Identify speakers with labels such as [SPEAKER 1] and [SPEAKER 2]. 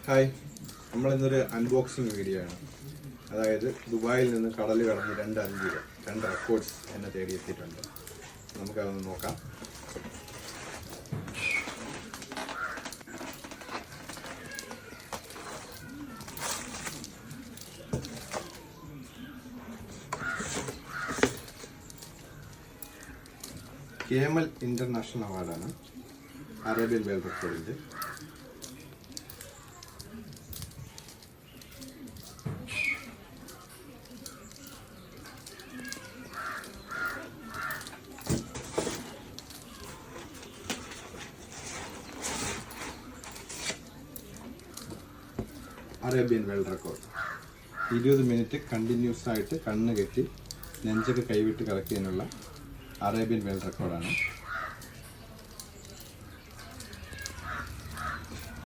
[SPEAKER 1] Hi, നമ്മളിന്നൊരു unboxing video ആണ്. അതായത് ദുബായിൽ നിന്ന് കടൽ കടന്ന് 2 റെക്കോർഡ്സ് എന്നെ തേടിയെത്തിയിട്ടുണ്ട്. നമുക്കതൊന്ന് നോക്കാം. കേമൽ ഇന്റർനാഷണൽ അവാർഡാണ് അറേബ്യൻ വേൾഡ് റെക്കോർഡിൻ്റെ. Arabian world record 20 minute continuous ആയിട്ട് കണ്ണ് കെട്ടി നെഞ്ചൊക്കെ കൈവിട്ട് കളയ്ക്കുന്നതിനുള്ള അറേബ്യൻ വേൾഡ് റെക്കോർഡാണ്.